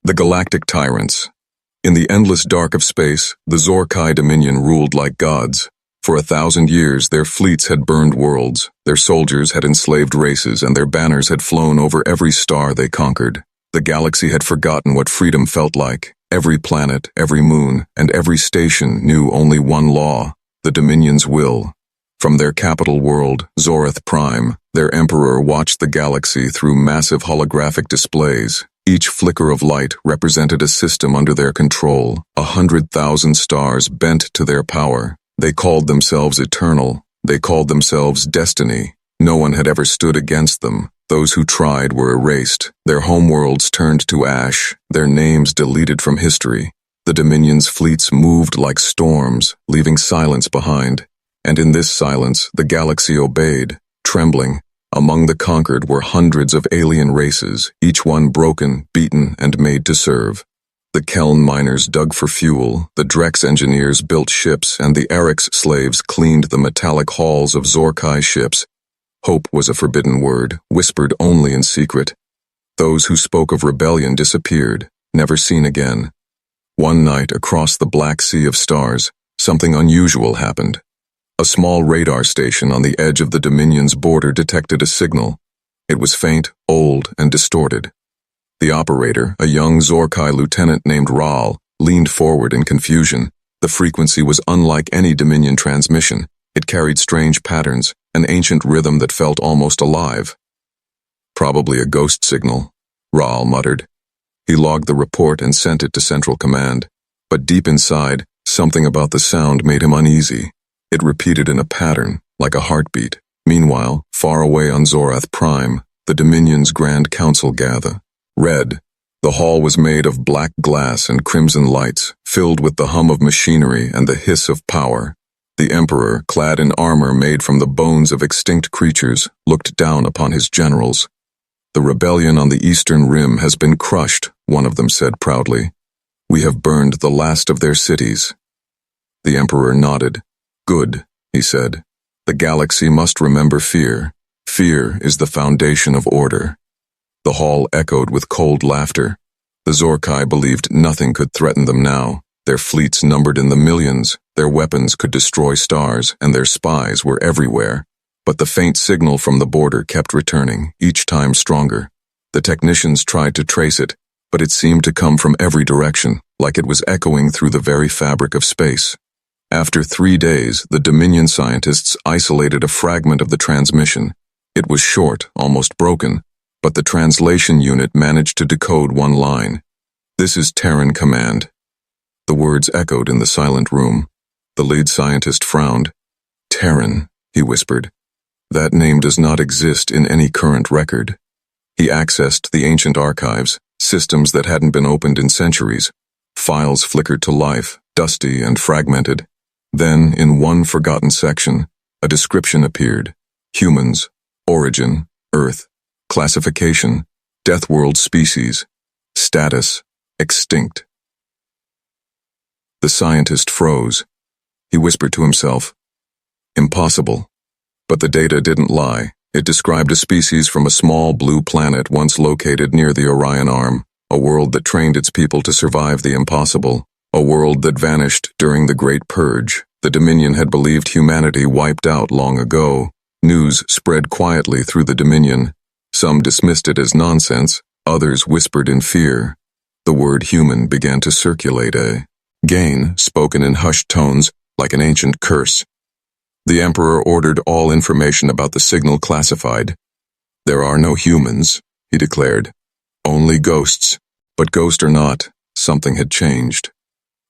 The Galactic Tyrants. In the endless dark of space, the Zorkai Dominion ruled like gods. For 1,000 years, their fleets had burned worlds, their soldiers had enslaved races, and their banners had flown over every star they conquered. The galaxy had forgotten what freedom felt like. Every planet, every moon, and every station knew only one law: the Dominion's will. From their capital world, Zoreth Prime, their emperor watched the galaxy through massive holographic displays. Each flicker of light represented a system under their control, 100,000 stars bent to their power. They called themselves eternal. They called themselves destiny. No one had ever stood against them. Those who tried were erased. Their homeworlds turned to ash, their names deleted from history. The Dominion's fleets moved like storms, leaving silence behind. And in this silence, the galaxy obeyed, trembling. Among the conquered were hundreds of alien races, each one broken, beaten, and made to serve. The Keln miners dug for fuel, the Drex engineers built ships, and the Arix slaves cleaned the metallic halls of Zorkai ships. Hope was a forbidden word, whispered only in secret. Those who spoke of rebellion disappeared, never seen again. One night, across the black sea of stars, something unusual happened. A small radar station on the edge of the Dominion's border detected a signal. It was faint, old, and distorted. The operator, a young Zorkai lieutenant named Raal, leaned forward in confusion. The frequency was unlike any Dominion transmission. It carried strange patterns, an ancient rhythm that felt almost alive. "Probably a ghost signal," Raal muttered. He logged the report and sent it to Central Command. But deep inside, something about the sound made him uneasy. It repeated in a pattern, like a heartbeat. Meanwhile, far away on Zoreth Prime, the Dominion's Grand Council gathered. Red. The hall was made of black glass and crimson lights, filled with the hum of machinery and the hiss of power. The Emperor, clad in armor made from the bones of extinct creatures, looked down upon his generals. "The rebellion on the Eastern Rim has been crushed," one of them said proudly. "We have burned the last of their cities." The Emperor nodded. "Good," he said. "The galaxy must remember fear. Fear is the foundation of order." The hall echoed with cold laughter. The Zorkai believed nothing could threaten them now. Their fleets numbered in the millions, their weapons could destroy stars, and their spies were everywhere. But the faint signal from the border kept returning, each time stronger. The technicians tried to trace it, but it seemed to come from every direction, like it was echoing through the very fabric of space. After 3 days, the Dominion scientists isolated a fragment of the transmission. It was short, almost broken, but the translation unit managed to decode one line. "This is Terran Command." The words echoed in the silent room. The lead scientist frowned. "Terran," he whispered. "That name does not exist in any current record." He accessed the ancient archives, systems that hadn't been opened in centuries. Files flickered to life, dusty and fragmented. Then, in one forgotten section, a description appeared. Humans, origin, Earth, classification, Death World species, status, extinct. The scientist froze. He whispered to himself, "Impossible." But the data didn't lie. It described a species from a small blue planet once located near the Orion Arm, a world that trained its people to survive the impossible. A world that vanished during the Great Purge. The Dominion had believed humanity wiped out long ago. News spread quietly through the Dominion. Some dismissed it as nonsense, others whispered in fear. The word human began to circulate, again, spoken in hushed tones, like an ancient curse. The Emperor ordered all information about the signal classified. "There are no humans," he declared. "Only ghosts." But ghost or not, something had changed.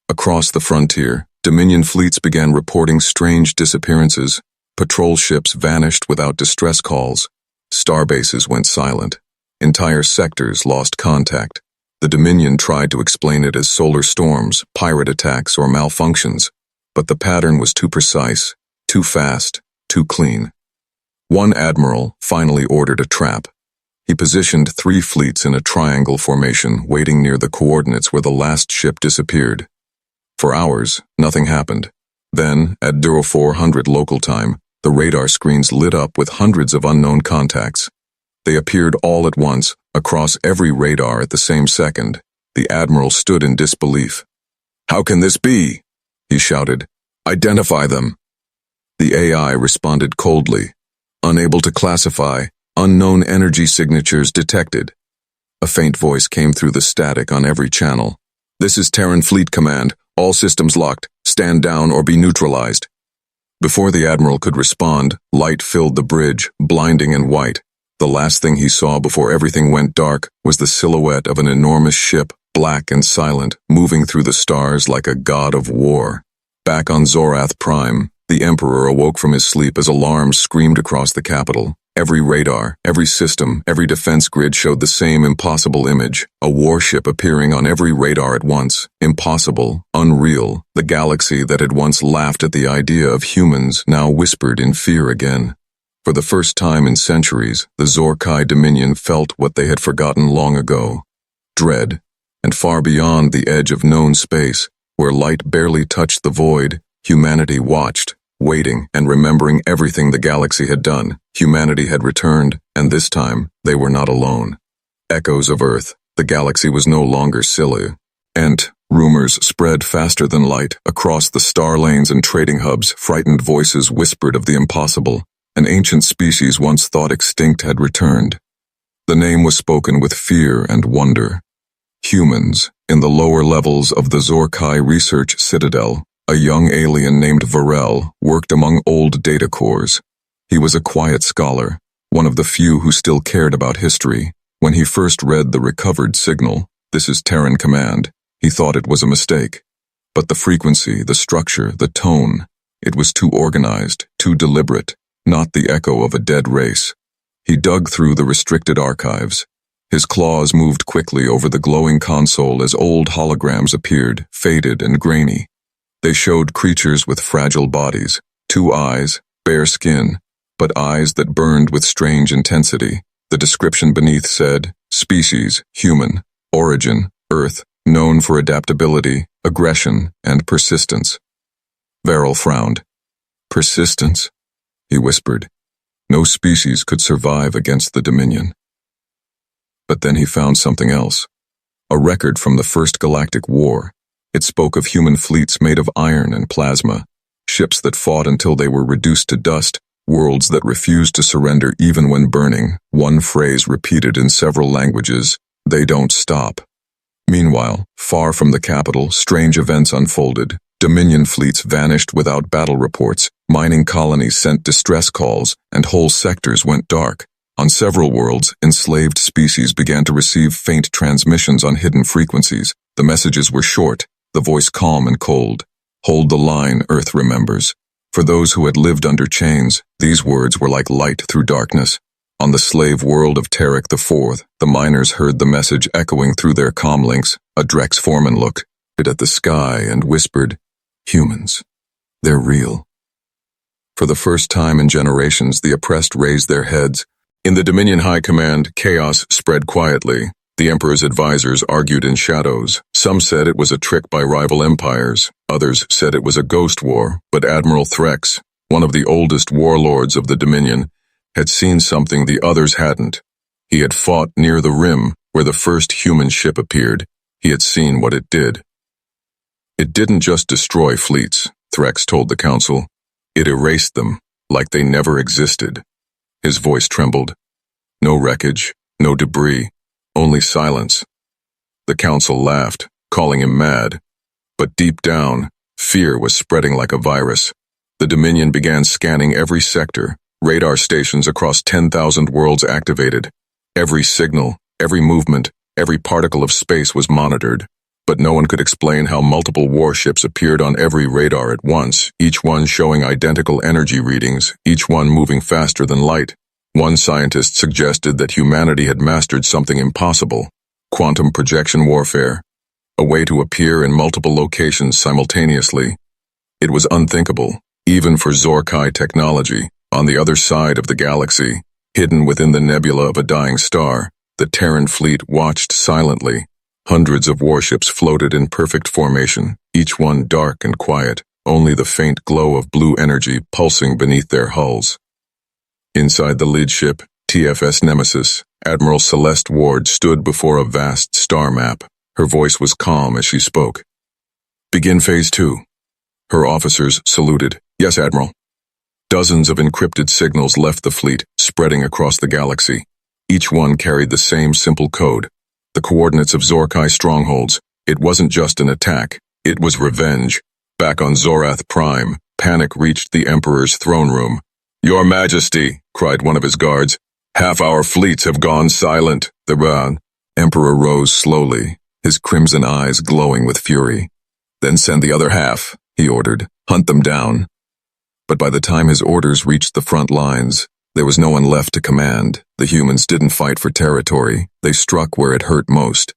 Across the frontier, Dominion fleets began reporting strange disappearances. Patrol ships vanished without distress calls. Starbases went silent. Entire sectors lost contact. The Dominion tried to explain it as solar storms, pirate attacks, or malfunctions, but the pattern was too precise, too fast, too clean. One admiral finally ordered a trap. He positioned 3 fleets in a triangle formation, waiting near the coordinates where the last ship disappeared. For hours, nothing happened. Then, at 0400 local time, the radar screens lit up with hundreds of unknown contacts. They appeared all at once, across every radar at the same second. The admiral stood in disbelief. "How can this be?" he shouted. "Identify them." The AI responded coldly. "Unable to classify, unknown energy signatures detected." A faint voice came through the static on every channel. "This is Terran Fleet Command. All systems locked. Stand down or be neutralized." Before the admiral could respond, light filled the bridge, blinding and white. The last thing he saw before everything went dark was the silhouette of an enormous ship, black and silent, moving through the stars like a god of war. Back on Zorath Prime, the Emperor awoke from his sleep as alarms screamed across the capital. Every radar, every system, every defense grid showed the same impossible image, a warship appearing on every radar at once. Impossible, unreal, the galaxy that had once laughed at the idea of humans now whispered in fear again. For the first time in centuries, the Zorkai Dominion felt what they had forgotten long ago. Dread, and far beyond the edge of known space, where light barely touched the void, humanity watched, waiting and remembering everything the galaxy had done. Humanity had returned, and this time, they were not alone. Echoes of Earth, the galaxy was no longer silly. Rumors spread faster than light. Across the star lanes and trading hubs, frightened voices whispered of the impossible. An ancient species once thought extinct had returned. The name was spoken with fear and wonder. Humans, in the lower levels of the Zorkai Research Citadel, a young alien named Varel worked among old data cores. He was a quiet scholar, one of the few who still cared about history. When he first read the recovered signal, "This is Terran Command," he thought it was a mistake. But the frequency, the structure, the tone, it was too organized, too deliberate, not the echo of a dead race. He dug through the restricted archives. His claws moved quickly over the glowing console as old holograms appeared, faded and grainy. They showed creatures with fragile bodies, 2 eyes, bare skin, but eyes that burned with strange intensity. The description beneath said, "Species, human, origin, Earth, known for adaptability, aggression, and persistence." Varel frowned. "Persistence?" he whispered. "No species could survive against the Dominion." But then he found something else. A record from the First Galactic War. It spoke of human fleets made of iron and plasma, ships that fought until they were reduced to dust, worlds that refused to surrender even when burning. One phrase repeated in several languages, "They don't stop." Meanwhile, far from the capital, strange events unfolded. Dominion fleets vanished without battle reports, mining colonies sent distress calls, and whole sectors went dark. On several worlds, enslaved species began to receive faint transmissions on hidden frequencies. The messages were short, the voice calm and cold. "Hold the line," Earth remembers. For those who had lived under chains, these words were like light through darkness. On the slave world of Tarek IV, the miners heard the message echoing through their comlinks. A Drex foreman looked at the sky and whispered, "Humans. They're real." For the first time in generations, the oppressed raised their heads. In the Dominion High Command, chaos spread quietly. The Emperor's advisors argued in shadows. Some said it was a trick by rival empires. Others said it was a ghost war. But Admiral Threx, one of the oldest warlords of the Dominion, had seen something the others hadn't. He had fought near the rim, where the first human ship appeared. He had seen what it did. It didn't just destroy fleets, Threx told the Council. It erased them, like they never existed. His voice trembled. No wreckage, no debris, only silence. The Council laughed, calling him mad. But deep down, fear was spreading like a virus. The Dominion began scanning every sector, radar stations across 10,000 worlds activated. Every signal, every movement, every particle of space was monitored. But no one could explain how multiple warships appeared on every radar at once, each one showing identical energy readings, each one moving faster than light. One scientist suggested that humanity had mastered something impossible, quantum projection warfare, a way to appear in multiple locations simultaneously. It was unthinkable, even for Zorkai technology. On the other side of the galaxy, hidden within the nebula of a dying star, the Terran fleet watched silently. Hundreds of warships floated in perfect formation, each one dark and quiet, only the faint glow of blue energy pulsing beneath their hulls. Inside the lead ship, TFS Nemesis, Admiral Celeste Ward stood before a vast star map. Her voice was calm as she spoke. "Begin Phase 2. Her officers saluted. "Yes, Admiral." Dozens of encrypted signals left the fleet, spreading across the galaxy. Each one carried the same simple code, the coordinates of Zorkai strongholds. It wasn't just an attack, it was revenge. Back on Zorath Prime, panic reached the Emperor's throne room. "Your Majesty," cried one of his guards, "half our fleets have gone silent." The Emperor rose slowly, his crimson eyes glowing with fury. "Then send the other half," he ordered. "Hunt them down." But by the time his orders reached the front lines, there was no one left to command. The humans didn't fight for territory, they struck where it hurt most.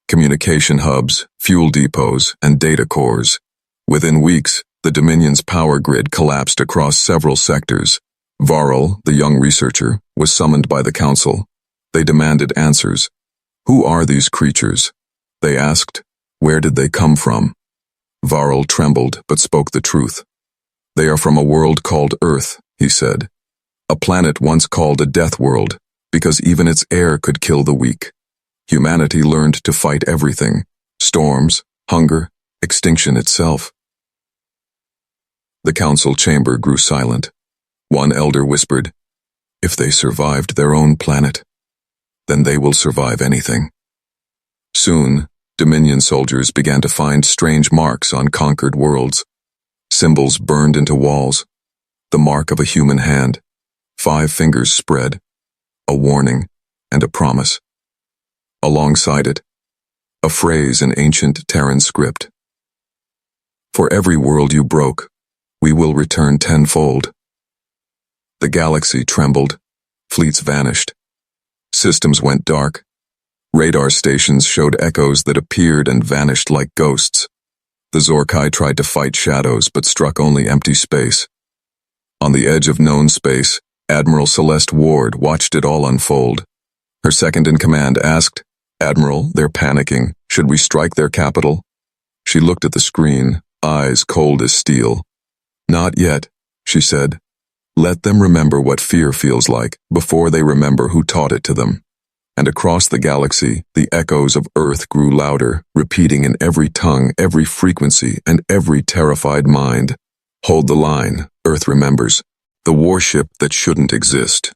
Communication hubs, fuel depots, and data cores. Within weeks, the Dominion's power grid collapsed across several sectors. Varl, the young researcher, was summoned by the Council. They demanded answers. "Who are these creatures?" they asked. "Where did they come from?" Varl trembled but spoke the truth. "They are from a world called Earth," he said. "A planet once called a death world, because even its air could kill the weak. Humanity learned to fight everything: storms, hunger, extinction itself." The council chamber grew silent. One elder whispered, "If they survived their own planet, then they will survive anything." Soon, Dominion soldiers began to find strange marks on conquered worlds. Symbols burned into walls. The mark of a human hand. 5 fingers spread. A warning and a promise. Alongside it, a phrase in ancient Terran script. "For every world you broke, we will return tenfold." The galaxy trembled. Fleets vanished. Systems went dark. Radar stations showed echoes that appeared and vanished like ghosts. The Zorkai tried to fight shadows but struck only empty space. On the edge of known space, Admiral Celeste Ward watched it all unfold. Her second-in-command asked, "Admiral, they're panicking. Should we strike their capital?" She looked at the screen, eyes cold as steel. "Not yet," she said. "Let them remember what fear feels like before they remember who taught it to them." And across the galaxy, the echoes of Earth grew louder, repeating in every tongue, every frequency, and every terrified mind. "Hold the line, Earth remembers. The warship that shouldn't exist."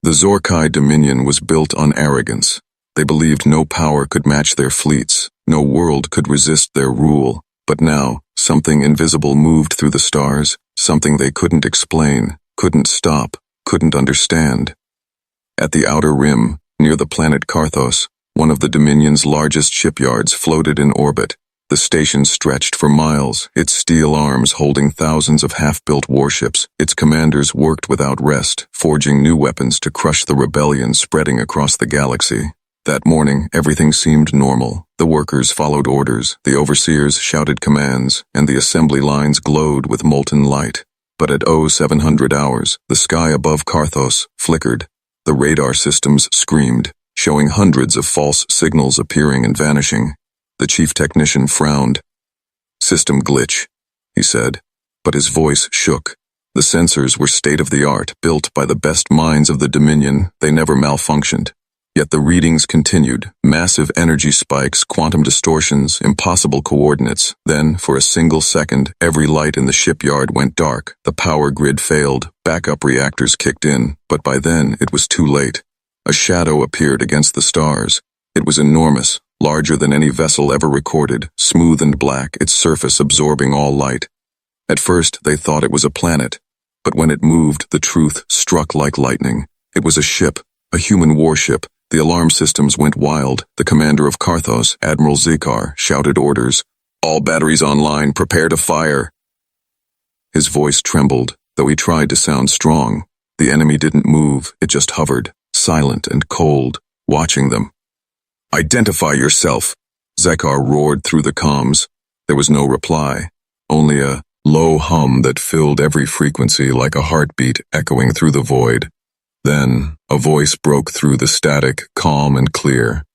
The Zorkai Dominion was built on arrogance. They believed no power could match their fleets, no world could resist their rule. But now, something invisible moved through the stars, something they couldn't explain, couldn't stop, couldn't understand. At the outer rim, near the planet Karthos, one of the Dominion's largest shipyards floated in orbit. The station stretched for miles, its steel arms holding thousands of half-built warships. Its commanders worked without rest, forging new weapons to crush the rebellion spreading across the galaxy. That morning, everything seemed normal. The workers followed orders, the overseers shouted commands, and the assembly lines glowed with molten light. But at 0700 hours, the sky above Karthos flickered. The radar systems screamed, showing hundreds of false signals appearing and vanishing. The chief technician frowned. "System glitch," he said, but his voice shook. The sensors were state-of-the-art, built by the best minds of the Dominion. They never malfunctioned. Yet the readings continued, massive energy spikes, quantum distortions, impossible coordinates. Then, for a single second, every light in the shipyard went dark. The power grid failed, backup reactors kicked in, but by then it was too late. A shadow appeared against the stars. It was enormous, larger than any vessel ever recorded, smooth and black, its surface absorbing all light. At first, they thought it was a planet, but when it moved, the truth struck like lightning. It was a ship, a human warship. The alarm systems went wild. The commander of Karthos, Admiral Zekar, shouted orders. "All batteries online, prepare to fire." His voice trembled, though he tried to sound strong. The enemy didn't move, it just hovered, silent and cold, watching them. "Identify yourself," Zekar roared through the comms. There was no reply, only a low hum that filled every frequency like a heartbeat echoing through the void. Then, a voice broke through the static, calm and clear.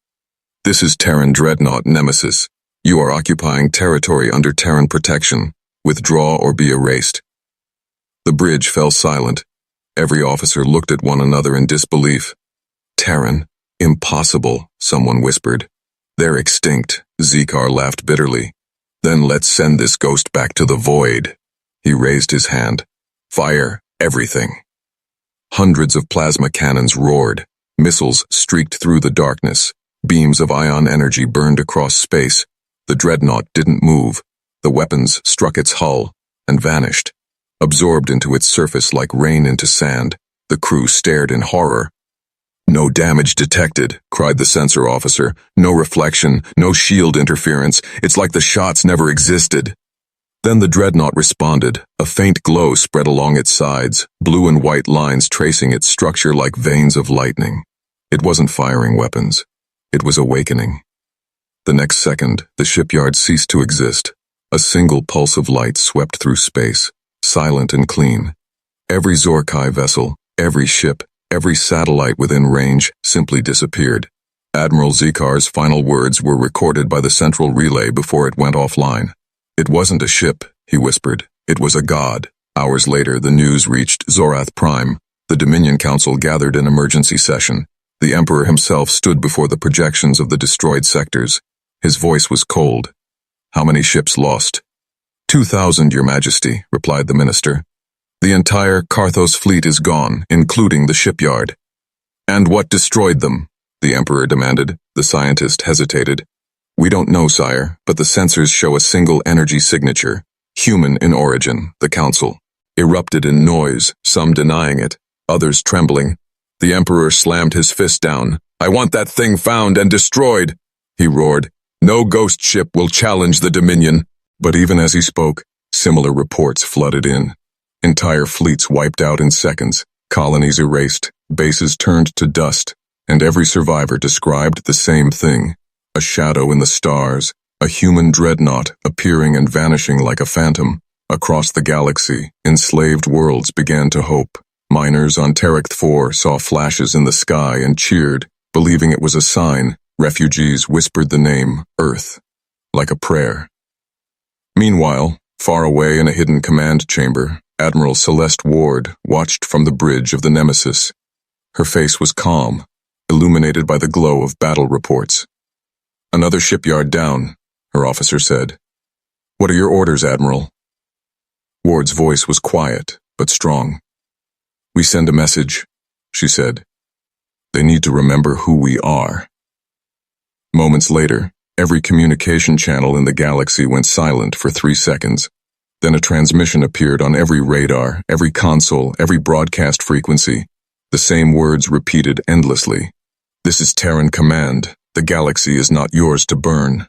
"This is Terran Dreadnought Nemesis. You are occupying territory under Terran protection. Withdraw or be erased." The bridge fell silent. Every officer looked at one another in disbelief. Terran, Impossible, someone whispered. They're extinct, Zekar laughed bitterly. Then let's send this ghost back to the void. He raised his hand. Fire everything. Hundreds of plasma cannons roared. Missiles streaked through the darkness. Beams of ion energy burned across space. The dreadnought didn't move. The weapons struck its hull and vanished. Absorbed into its surface like rain into sand, the crew stared in horror. No damage detected, cried the sensor officer. No reflection, no shield interference. It's like the shots never existed. Then the dreadnought responded. A faint glow spread along its sides, blue and white lines tracing its structure like veins of lightning. It wasn't firing weapons. It was awakening. The next second, the shipyard ceased to exist. A single pulse of light swept through space, silent and clean. Every Zorkai vessel, every ship, every satellite within range simply disappeared. Admiral Zekar's final words were recorded by the central relay before it went offline. It wasn't a ship, he whispered. It was a god. Hours later, the news reached Zorath Prime. The Dominion Council gathered an emergency session. The Emperor himself stood before the projections of the destroyed sectors. His voice was cold. How many ships lost? 2,000, Your Majesty, replied the minister. The entire Karthos fleet is gone, including the shipyard. And what destroyed them? The Emperor demanded. The scientist hesitated. We don't know, sire, but the sensors show a single energy signature. Human in origin, the Council. Erupted in noise, some denying it, others trembling. The Emperor slammed his fist down. I want that thing found and destroyed, he roared. No ghost ship will challenge the Dominion. But even as he spoke, similar reports flooded in. Entire fleets wiped out in seconds, colonies erased, bases turned to dust, and every survivor described the same thing. A shadow in the stars, a human dreadnought appearing and vanishing like a phantom. Across the galaxy, enslaved worlds began to hope. Miners on Terek 4 saw flashes in the sky and cheered, believing it was a sign. Refugees whispered the name, Earth, like a prayer. Meanwhile, far away in a hidden command chamber, Admiral Celeste Ward watched from the bridge of the Nemesis. Her face was calm, illuminated by the glow of battle reports. Another shipyard down, her officer said. What are your orders, Admiral? Ward's voice was quiet, but strong. We send a message, she said. They need to remember who we are. Moments later, every communication channel in the galaxy went silent for 3 seconds. Then a transmission appeared on every radar, every console, every broadcast frequency. The same words repeated endlessly. This is Terran Command. The galaxy is not yours to burn.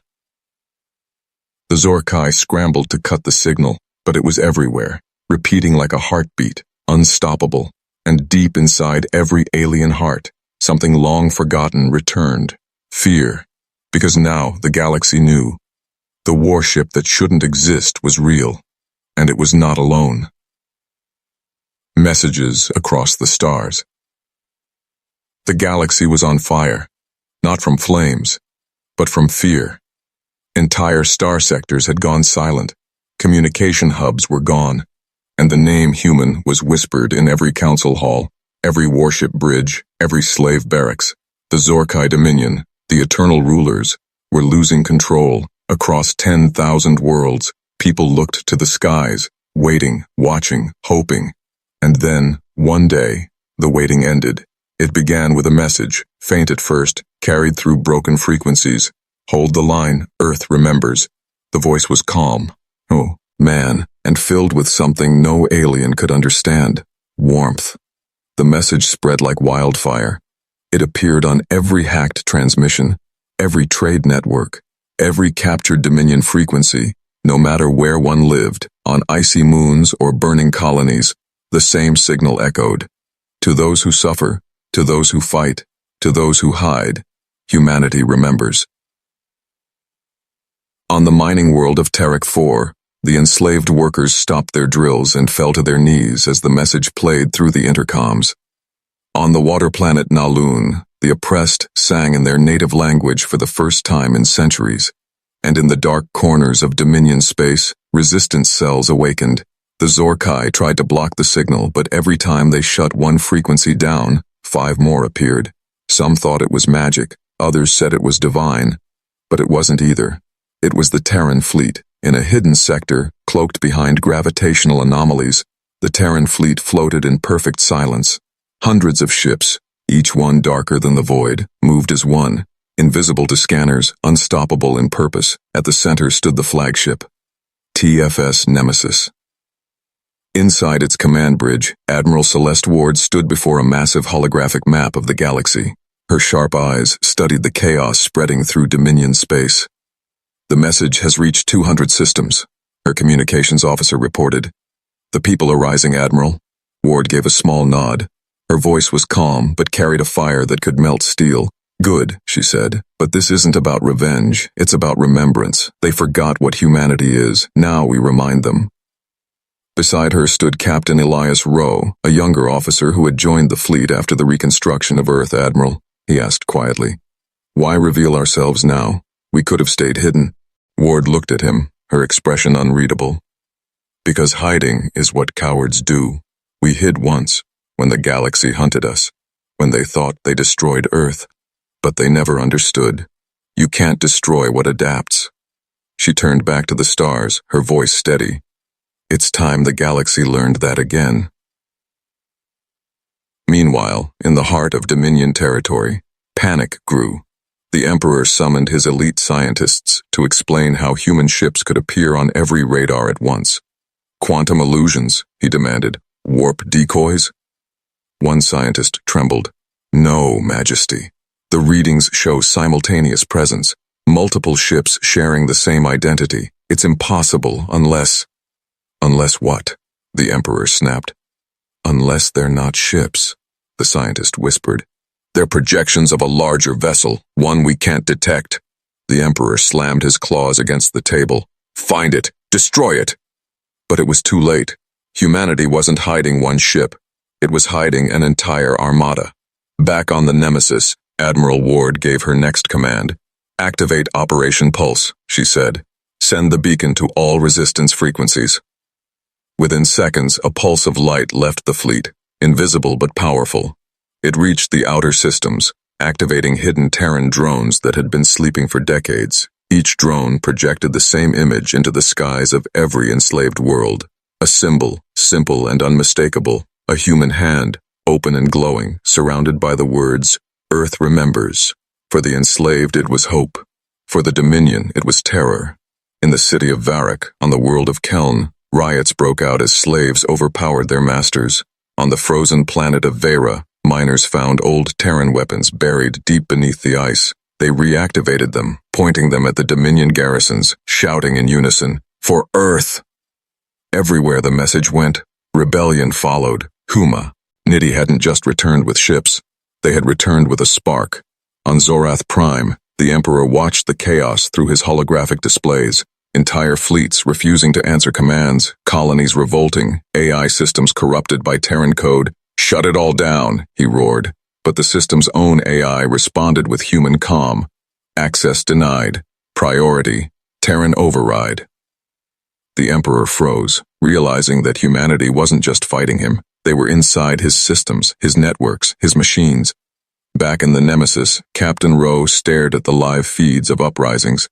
The Zorkai scrambled to cut the signal, but it was everywhere, repeating like a heartbeat, unstoppable, and deep inside every alien heart, something long forgotten returned. Fear. Because now the galaxy knew. The warship that shouldn't exist was real, and it was not alone. Messages across the stars. The galaxy was on fire, not from flames, but from fear. Entire star sectors had gone silent, communication hubs were gone, and the name human was whispered in every council hall, every warship bridge, every slave barracks. The Zorkai Dominion, the eternal rulers, were losing control. Across 10,000 worlds, people looked to the skies, waiting, watching, hoping. And then, one day, the waiting ended. It began with a message, faint at first, carried through broken frequencies. Hold the line, Earth remembers. The voice was calm. Oh, man, and filled with something no alien could understand. Warmth. The message spread like wildfire. It appeared on every hacked transmission, every trade network, every captured Dominion frequency, no matter where one lived, on icy moons or burning colonies, the same signal echoed. To those who suffer, to those who fight, to those who hide, humanity remembers. On the mining world of Terek 4, the enslaved workers stopped their drills and fell to their knees as the message played through the intercoms. On the water planet Naloon, the oppressed sang in their native language for the first time in centuries. And in the dark corners of Dominion space, resistance cells awakened. The Zorkai tried to block the signal, but every time they shut one frequency down, 5 more appeared. Some thought it was magic, others said it was divine, but it wasn't either. It was the Terran fleet. In a hidden sector, cloaked behind gravitational anomalies, the Terran fleet floated in perfect silence. Hundreds of ships, each one darker than the void, moved as one, invisible to scanners, unstoppable in purpose. At the center stood the flagship, TFS Nemesis. Inside its command bridge, Admiral Celeste Ward stood before a massive holographic map of the galaxy. Her sharp eyes studied the chaos spreading through Dominion space. "The message has reached 200 systems," her communications officer reported. "The people are rising, Admiral." Ward gave a small nod. Her voice was calm, but carried a fire that could melt steel. "Good," she said, "but this isn't about revenge, it's about remembrance. They forgot what humanity is, now we remind them." Beside her stood Captain Elias Rowe, a younger officer who had joined the fleet after the reconstruction of Earth. "Admiral," he asked quietly, "why reveal ourselves now? We could have stayed hidden." Ward looked at him, her expression unreadable. "Because hiding is what cowards do. We hid once, when the galaxy hunted us, when they thought they destroyed Earth. But they never understood. You can't destroy what adapts." She turned back to the stars, her voice steady. "It's time the galaxy learned that again." Meanwhile, in the heart of Dominion territory, panic grew. The Emperor summoned his elite scientists to explain how human ships could appear on every radar at once. "Quantum illusions," he demanded. "Warp decoys?" One scientist trembled. "No, Majesty. The readings show simultaneous presence, multiple ships sharing the same identity. It's impossible unless—" "Unless what?" the Emperor snapped. "Unless they're not ships," the scientist whispered. "They're projections of a larger vessel, one we can't detect." The Emperor slammed his claws against the table. "Find it! Destroy it!" But it was too late. Humanity wasn't hiding one ship. It was hiding an entire armada. Back on the Nemesis, Admiral Ward gave her next command. "Activate Operation Pulse," she said. "Send the beacon to all resistance frequencies." Within seconds, a pulse of light left the fleet, invisible but powerful. It reached the outer systems, activating hidden Terran drones that had been sleeping for decades. Each drone projected the same image into the skies of every enslaved world. A symbol, simple and unmistakable, a human hand, open and glowing, surrounded by the words, "Earth remembers." For the enslaved it was hope. For the Dominion it was terror. In the city of Varrock, on the world of Keln, riots broke out as slaves overpowered their masters. On the frozen planet of Vera, miners found old Terran weapons buried deep beneath the ice. They reactivated them, pointing them at the Dominion garrisons, shouting in unison, "For Earth!" Everywhere the message went, rebellion followed. Huma, Nidhi hadn't just returned with ships. They had returned with a spark. On Zorath Prime, the Emperor watched the chaos through his holographic displays. Entire fleets refusing to answer commands, colonies revolting, AI systems corrupted by Terran code. "Shut it all down," he roared. But the system's own AI responded with human calm. Access denied. Priority. Terran override. The Emperor froze, realizing that humanity wasn't just fighting him. They were inside his systems, his networks, his machines. Back in the Nemesis, Captain Rowe stared at the live feeds of uprisings.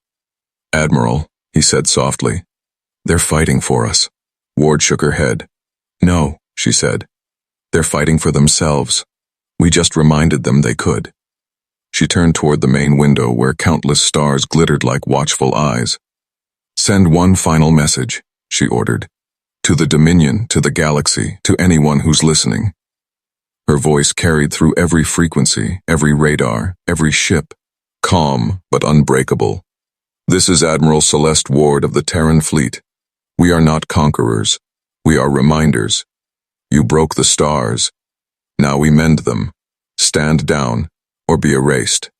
"Admiral," he said softly, "they're fighting for us." Ward shook her head. "No," she said. "They're fighting for themselves. We just reminded them they could." She turned toward the main window where countless stars glittered like watchful eyes. "Send one final message," she ordered. "To the Dominion, to the galaxy, to anyone who's listening." Her voice carried through every frequency, every radar, every ship, calm but unbreakable. "This is Admiral Celeste Ward of the Terran Fleet. We are not conquerors. We are reminders. You broke the stars. Now we mend them. Stand down, or be erased."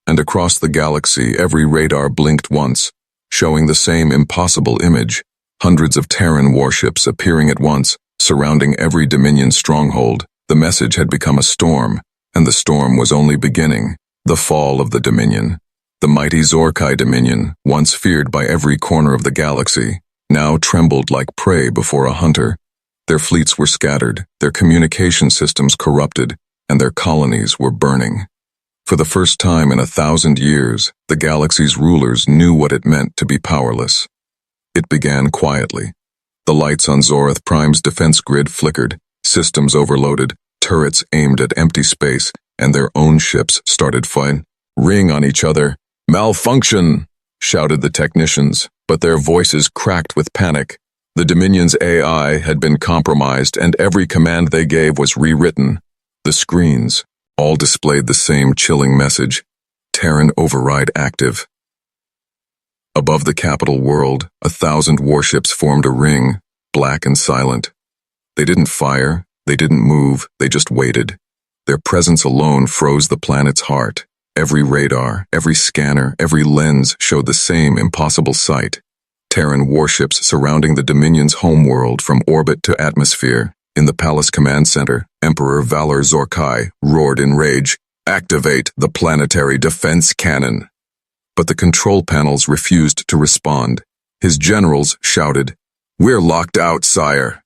And across the galaxy, every radar blinked once, showing the same impossible image. Hundreds of Terran warships appearing at once, surrounding every Dominion stronghold. The message had become a storm, and the storm was only beginning. The fall of the Dominion. The mighty Zorkai Dominion, once feared by every corner of the galaxy, now trembled like prey before a hunter. Their fleets were scattered, their communication systems corrupted, and their colonies were burning. For the first time in 1,000 years, the galaxy's rulers knew what it meant to be powerless. It began quietly. The lights on Zorath Prime's defense grid flickered, systems overloaded, turrets aimed at empty space, and their own ships started firing on each other. "Malfunction!" shouted the technicians, but their voices cracked with panic. The Dominion's AI had been compromised, and every command they gave was rewritten. The screens all displayed the same chilling message: Terran override active. Above the capital world, 1,000 warships formed a ring, black and silent. They didn't fire, they didn't move, they just waited. Their presence alone froze the planet's heart. Every radar, every scanner, every lens showed the same impossible sight: Terran warships surrounding the Dominion's homeworld from orbit to atmosphere. In the palace command center, Emperor Valor Zorkai roared in rage, "Activate the planetary defense cannon!" But the control panels refused to respond. His generals shouted, "We're locked out, sire!"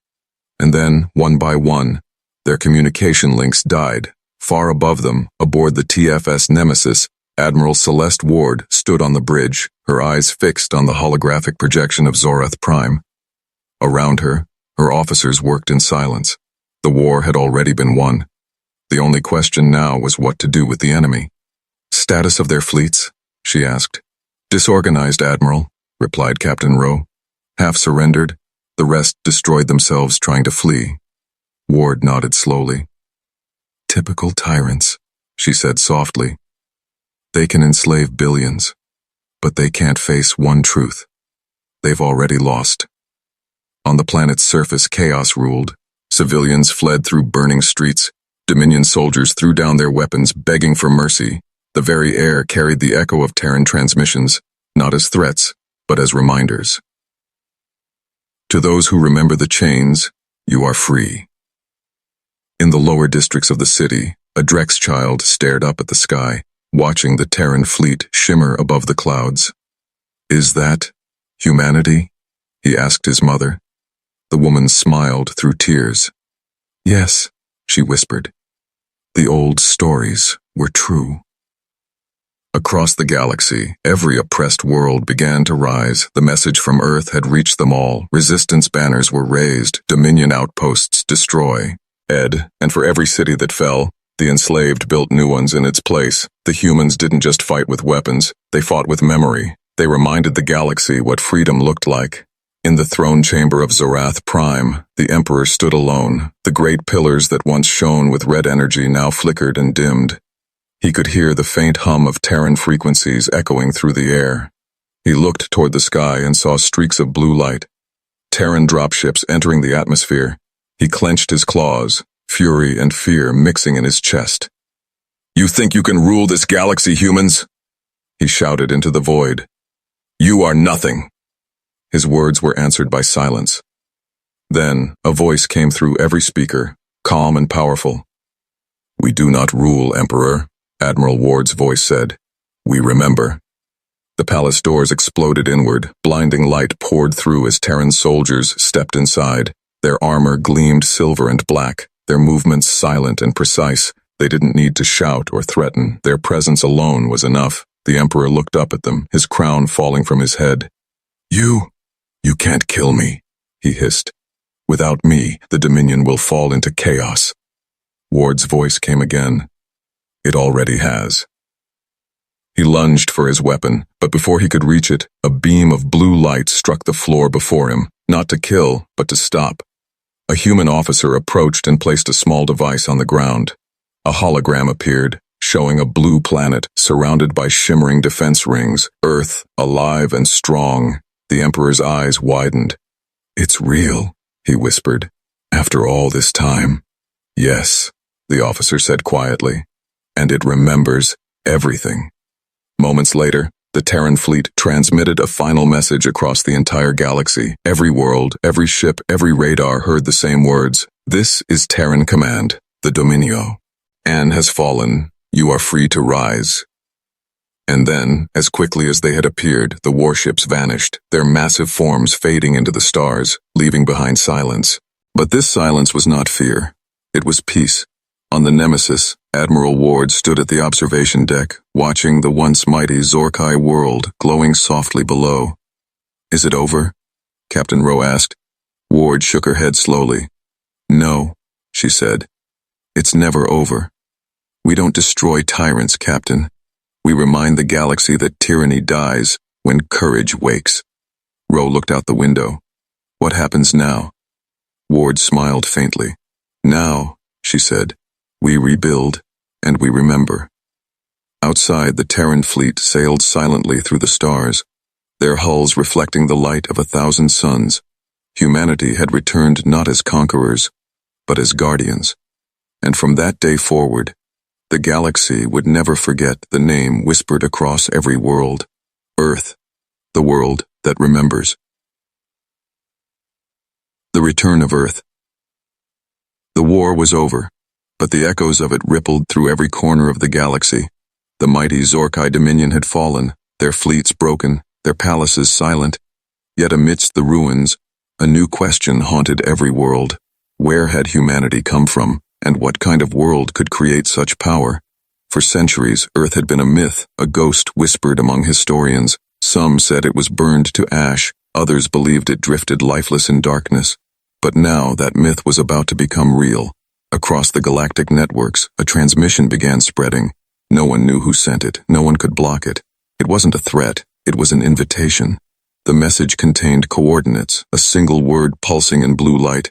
And then, one by one, their communication links died. Far above them, aboard the TFS Nemesis, Admiral Celeste Ward stood on the bridge, her eyes fixed on the holographic projection of Zorath Prime. Around her, her officers worked in silence. The war had already been won. The only question now was what to do with the enemy. "Status of their fleets?" she asked. "Disorganized, Admiral," replied Captain Rowe. "Half surrendered, the rest destroyed themselves trying to flee." Ward nodded slowly. "Typical tyrants," she said softly. "They can enslave billions, but they can't face one truth. They've already lost." On the planet's surface, chaos ruled. Civilians fled through burning streets. Dominion soldiers threw down their weapons, begging for mercy. The very air carried the echo of Terran transmissions, not as threats, but as reminders. "To those who remember the chains, you are free." In the lower districts of the city, a Drex child stared up at the sky, watching the Terran fleet shimmer above the clouds. "Is that humanity?" he asked his mother. The woman smiled through tears. "Yes," she whispered. "The old stories were true." Across the galaxy, every oppressed world began to rise. The message from Earth had reached them all. Resistance banners were raised, Dominion outposts destroy. And for every city that fell, the enslaved built new ones in its place. The humans didn't just fight with weapons, they fought with memory. They reminded the galaxy what freedom looked like. In the throne chamber of Zorath Prime, the Emperor stood alone. The great pillars that once shone with red energy now flickered and dimmed. He could hear the faint hum of Terran frequencies echoing through the air. He looked toward the sky and saw streaks of blue light. Terran dropships entering the atmosphere. He clenched his claws, fury and fear mixing in his chest. "You think you can rule this galaxy, humans?" he shouted into the void. "You are nothing." His words were answered by silence. Then, a voice came through every speaker, calm and powerful. "We do not rule, Emperor," Admiral Ward's voice said. "We remember." The palace doors exploded inward, blinding light poured through as Terran soldiers stepped inside. Their armor gleamed silver and black, their movements silent and precise. They didn't need to shout or threaten, their presence alone was enough. The Emperor looked up at them, his crown falling from his head. You can't kill me," he hissed. "Without me, the Dominion will fall into chaos." Ward's voice came again. "It already has." He lunged for his weapon, but before he could reach it, a beam of blue light struck the floor before him, not to kill, but to stop. A human officer approached and placed a small device on the ground. A hologram appeared, showing a blue planet surrounded by shimmering defense rings, Earth alive and strong. The Emperor's eyes widened. "It's real," he whispered. "After all this time." "Yes," the officer said quietly. "And it remembers everything." Moments later, the Terran fleet transmitted a final message across the entire galaxy. Every world, every ship, every radar heard the same words. "This is Terran Command, the Dominio. Anne has fallen. You are free to rise." And then, as quickly as they had appeared, the warships vanished, their massive forms fading into the stars, leaving behind silence. But this silence was not fear. It was peace. On the Nemesis, Admiral Ward stood at the observation deck, watching the once mighty Zorkai world glowing softly below. "Is it over?" Captain Rowe asked. Ward shook her head slowly. "No," she said. "It's never over. We don't destroy tyrants, Captain. We remind the galaxy that tyranny dies when courage wakes." Rowe looked out the window. "What happens now?" Ward smiled faintly. "Now," she said, "we rebuild and we remember." Outside, the Terran fleet sailed silently through the stars, their hulls reflecting the light of 1,000 suns. Humanity had returned not as conquerors, but as guardians. And from that day forward, the galaxy would never forget the name whispered across every world: Earth, the world that remembers. The return of Earth. The war was over, but the echoes of it rippled through every corner of the galaxy. The mighty Zorkai Dominion had fallen, their fleets broken, their palaces silent. Yet amidst the ruins, a new question haunted every world. Where had humanity come from, and what kind of world could create such power? For centuries, Earth had been a myth, a ghost whispered among historians. Some said it was burned to ash, others believed it drifted lifeless in darkness. But now that myth was about to become real. Across the galactic networks, a transmission began spreading. No one knew who sent it, no one could block it. It wasn't a threat, it was an invitation. The message contained coordinates, a single word pulsing in blue light.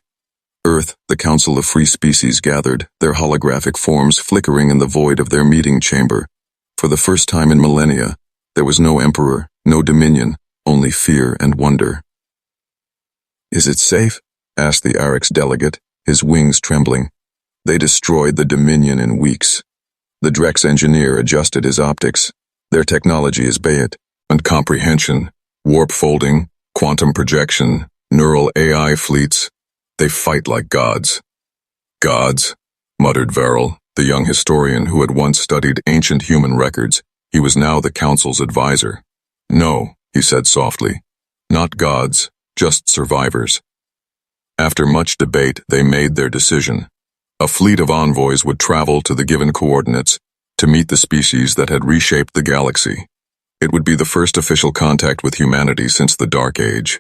Earth, the Council of Free Species gathered, their holographic forms flickering in the void of their meeting chamber. For the first time in millennia, there was no emperor, no dominion, only fear and wonder. "Is it safe?" asked the Arix delegate, his wings trembling. "They destroyed the Dominion in weeks." The Drex engineer adjusted his optics. "Their technology is Bayet, and comprehension, warp folding, quantum projection, neural AI fleets. They fight like gods." "Gods?" muttered Verrill, the young historian who had once studied ancient human records. He was now the Council's advisor. "No," he said softly. "Not gods, just survivors." After much debate, they made their decision. A fleet of envoys would travel to the given coordinates to meet the species that had reshaped the galaxy. It would be the first official contact with humanity since the Dark Age.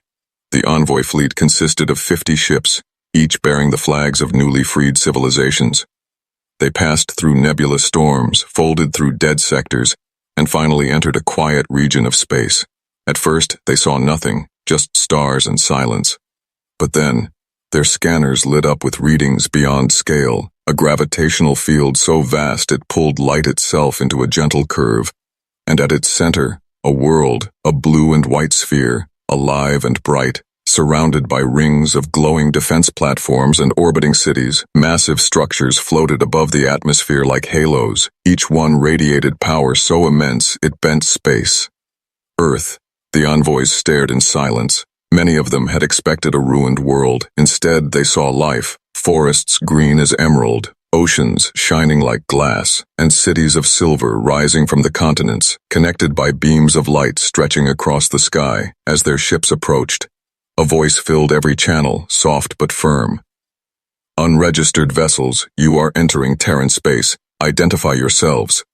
The envoy fleet consisted of 50 ships, each bearing the flags of newly freed civilizations. They passed through nebulous storms, folded through dead sectors, and finally entered a quiet region of space. At first, they saw nothing, just stars and silence. But then, their scanners lit up with readings beyond scale, a gravitational field so vast it pulled light itself into a gentle curve, and at its center, a world, a blue and white sphere, alive and bright, surrounded by rings of glowing defense platforms and orbiting cities. Massive structures floated above the atmosphere like halos, each one radiated power so immense it bent space. Earth. The envoys stared in silence. Many of them had expected a ruined world. Instead, they saw life, forests green as emerald, oceans shining like glass, and cities of silver rising from the continents, connected by beams of light stretching across the sky. As their ships approached, a voice filled every channel, soft but firm. "Unregistered vessels, you are entering Terran space. Identify yourselves."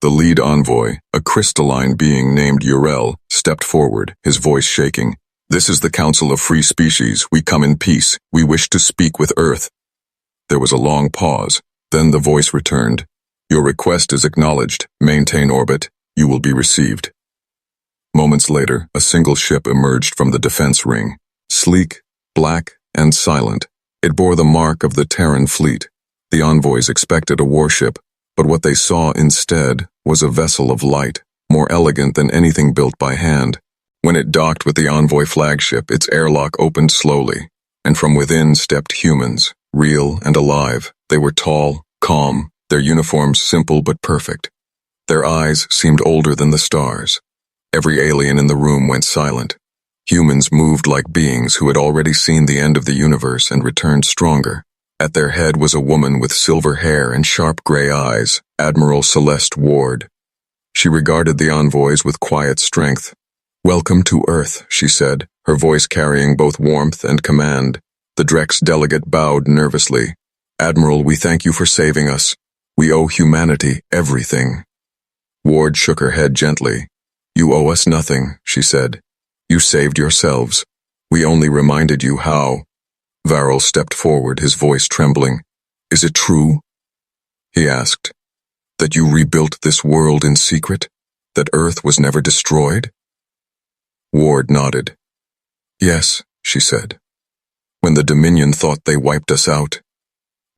The lead envoy, a crystalline being named Urel, stepped forward, his voice shaking. "This is the Council of Free Species. We come in peace. We wish to speak with Earth." There was a long pause. Then the voice returned. "Your request is acknowledged. Maintain orbit. You will be received." Moments later, a single ship emerged from the defense ring. Sleek, black, and silent, it bore the mark of the Terran fleet. The envoys expected a warship, but what they saw instead was a vessel of light, more elegant than anything built by hand. When it docked with the envoy flagship, its airlock opened slowly, and from within stepped humans, real and alive. They were tall, calm, their uniforms simple but perfect. Their eyes seemed older than the stars. Every alien in the room went silent. Humans moved like beings who had already seen the end of the universe and returned stronger. At their head was a woman with silver hair and sharp gray eyes, Admiral Celeste Ward. She regarded the envoys with quiet strength. "Welcome to Earth," she said, her voice carrying both warmth and command. The Drex delegate bowed nervously. Admiral, we thank you for saving us. We owe humanity everything. Ward shook her head gently. You owe us nothing, she said. You saved yourselves. We only reminded you how. Varel stepped forward, his voice trembling. Is it true? He asked. That you rebuilt this world in secret? That Earth was never destroyed? Ward nodded. Yes, she said. When the Dominion thought they wiped us out,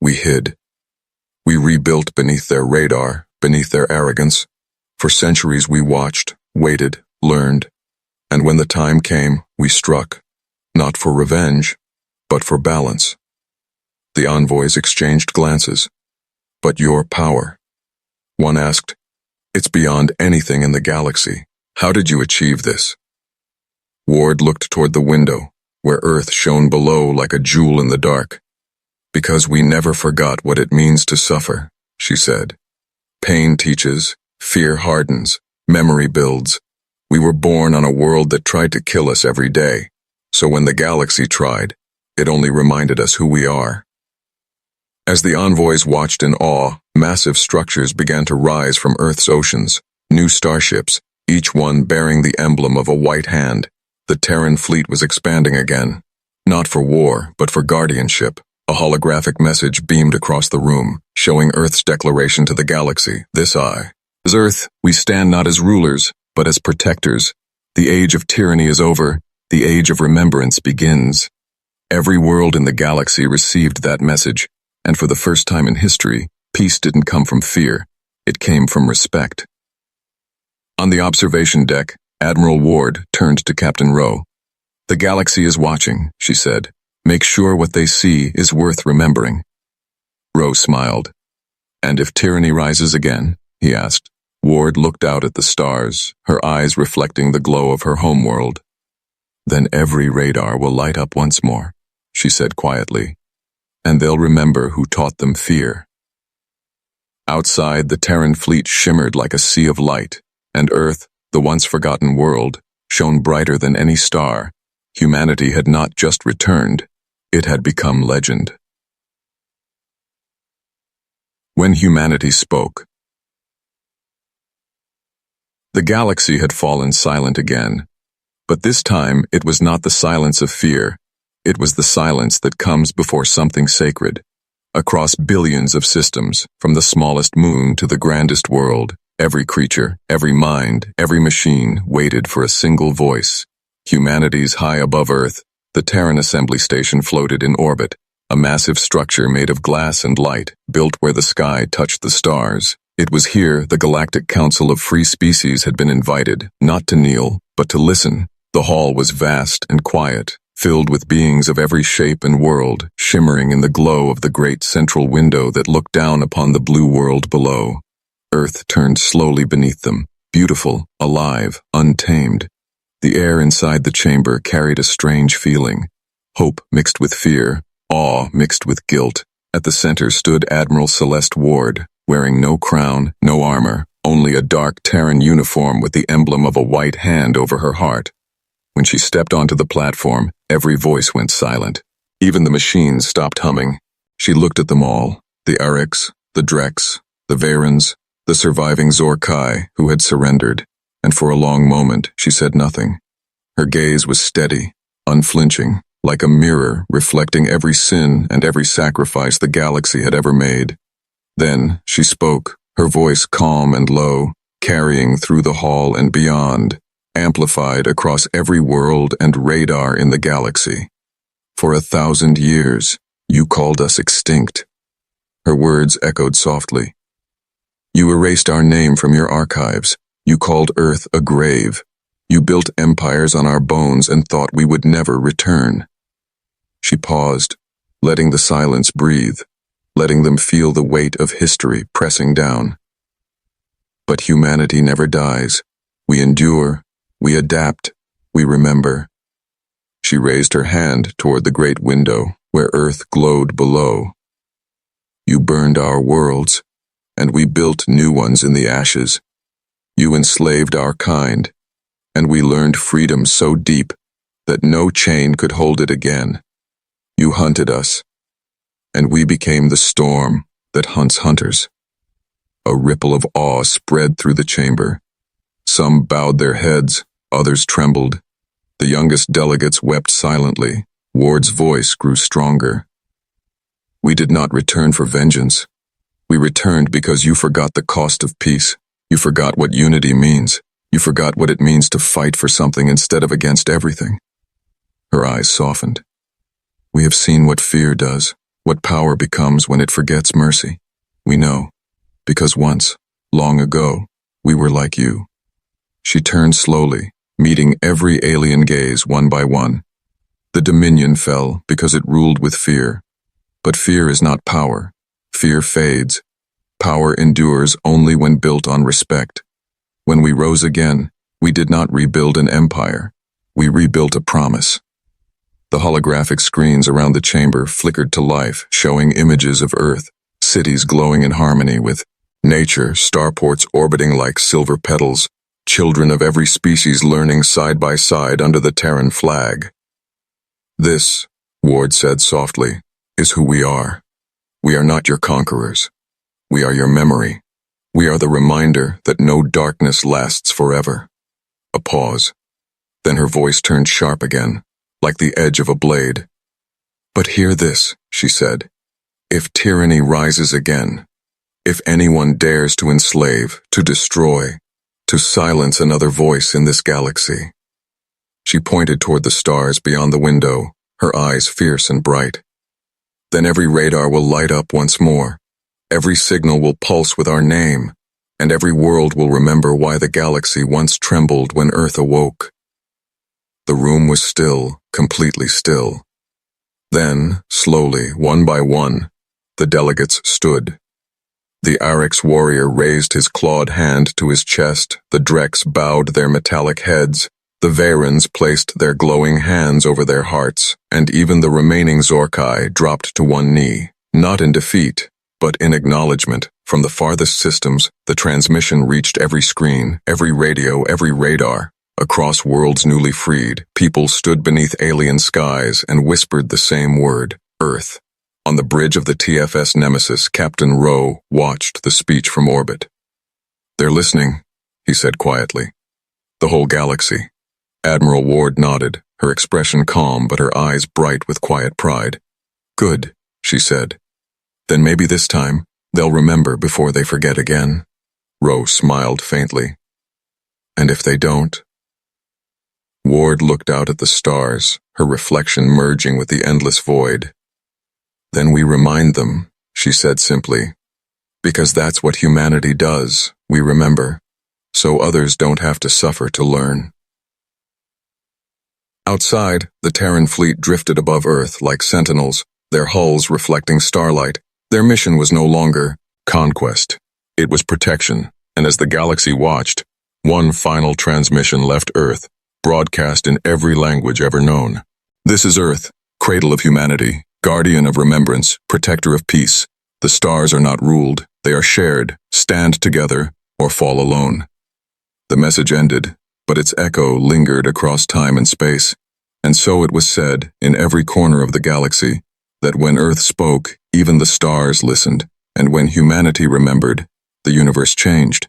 we hid. We rebuilt beneath their radar, beneath their arrogance. For centuries we watched, waited, learned, and when the time came, we struck, not for revenge, but for balance. The envoys exchanged glances. But your power? One asked. It's beyond anything in the galaxy. How did you achieve this? Ward looked toward the window, where Earth shone below like a jewel in the dark. Because we never forgot what it means to suffer, she said. Pain teaches, fear hardens, memory builds. We were born on a world that tried to kill us every day, so when the galaxy tried, it only reminded us who we are. As the envoys watched in awe, massive structures began to rise from Earth's oceans, new starships, each one bearing the emblem of a white hand. The Terran fleet was expanding again, not for war, but for guardianship. A holographic message beamed across the room, showing Earth's declaration to the galaxy. This is Earth, we stand not as rulers, but as protectors. The age of tyranny is over, the age of remembrance begins. Every world in the galaxy received that message, and for the first time in history, peace didn't come from fear, it came from respect. On the observation deck, Admiral Ward turned to Captain Rowe. The galaxy is watching, she said. Make sure what they see is worth remembering. Rowe smiled. And if tyranny rises again? He asked. Ward looked out at the stars, her eyes reflecting the glow of her homeworld. Then every radar will light up once more, she said quietly, and they'll remember who taught them fear. Outside, the Terran fleet shimmered like a sea of light, and Earth, the once forgotten world, shone brighter than any star. Humanity had not just returned, it had become legend. When humanity spoke. The galaxy had fallen silent again, but this time it was not the silence of fear, it was the silence that comes before something sacred. Across billions of systems, from the smallest moon to the grandest world, every creature, every mind, every machine waited for a single voice. Humanity's high above Earth, the Terran Assembly Station floated in orbit, a massive structure made of glass and light, built where the sky touched the stars. It was here the Galactic Council of Free Species had been invited, not to kneel, but to listen. The hall was vast and quiet, filled with beings of every shape and world, shimmering in the glow of the great central window that looked down upon the blue world below. Earth turned slowly beneath them, beautiful, alive, untamed. The air inside the chamber carried a strange feeling, hope mixed with fear, awe mixed with guilt. At the center stood Admiral Celeste Ward, wearing no crown, no armor, only a dark Terran uniform with the emblem of a white hand over her heart. When she stepped onto the platform, every voice went silent. Even the machines stopped humming. She looked at them all, the Ariks, the Drex, the Varens, the surviving Zorkai who had surrendered, and for a long moment she said nothing. Her gaze was steady, unflinching, like a mirror reflecting every sin and every sacrifice the galaxy had ever made. Then she spoke, her voice calm and low, carrying through the hall and beyond, amplified across every world and radar in the galaxy. For 1,000 years, you called us extinct. Her words echoed softly. You erased our name from your archives. You called Earth a grave. You built empires on our bones and thought we would never return. She paused, letting the silence breathe, letting them feel the weight of history pressing down. But humanity never dies. We endure, we adapt, we remember. She raised her hand toward the great window where Earth glowed below. You burned our worlds, and we built new ones in the ashes. You enslaved our kind, and we learned freedom so deep that no chain could hold it again. You hunted us, and we became the storm that hunts hunters. A ripple of awe spread through the chamber. Some bowed their heads, others trembled. The youngest delegates wept silently. Ward's voice grew stronger. We did not return for vengeance. We returned because you forgot the cost of peace. You forgot what unity means. You forgot what it means to fight for something instead of against everything. Her eyes softened. We have seen what fear does, what power becomes when it forgets mercy. We know, because once, long ago, we were like you. She turned slowly, meeting every alien gaze one by one. The Dominion fell because it ruled with fear. But fear is not power. Fear fades. Power endures only when built on respect. When we rose again, we did not rebuild an empire. We rebuilt a promise. The holographic screens around the chamber flickered to life, showing images of Earth, cities glowing in harmony with nature, starports orbiting like silver petals, children of every species learning side by side under the Terran flag. This, Ward said softly, is who we are. We are not your conquerors. We are your memory. We are the reminder that no darkness lasts forever. A pause. Then her voice turned sharp again, like the edge of a blade. But hear this, she said. If tyranny rises again, if anyone dares to enslave, to destroy, to silence another voice in this galaxy. She pointed toward the stars beyond the window, her eyes fierce and bright. Then every radar will light up once more. Every signal will pulse with our name, and every world will remember why the galaxy once trembled when Earth awoke. The room was still, completely still. Then, slowly, one by one, the delegates stood. The Arix warrior raised his clawed hand to his chest, the Drex bowed their metallic heads, the Varens placed their glowing hands over their hearts, and even the remaining Zorkai dropped to one knee, not in defeat, but in acknowledgement. From the farthest systems, the transmission reached every screen, every radio, every radar. Across worlds newly freed, people stood beneath alien skies and whispered the same word, Earth. On the bridge of the TFS Nemesis, Captain Rowe watched the speech from orbit. They're listening, he said quietly. The whole galaxy. Admiral Ward nodded, her expression calm but her eyes bright with quiet pride. Good, she said. Then maybe this time, they'll remember before they forget again. Rowe smiled faintly. And if they don't? Ward looked out at the stars, her reflection merging with the endless void. Then we remind them, she said simply. Because that's what humanity does, we remember. So others don't have to suffer to learn. Outside, the Terran fleet drifted above Earth like sentinels, their hulls reflecting starlight. Their mission was no longer conquest. It was protection, and as the galaxy watched, one final transmission left Earth, broadcast in every language ever known. This is Earth, cradle of humanity, guardian of remembrance, protector of peace. The stars are not ruled, they are shared, stand together, or fall alone. The message ended, but its echo lingered across time and space, and so it was said in every corner of the galaxy, that when Earth spoke, even the stars listened, and when humanity remembered, the universe changed.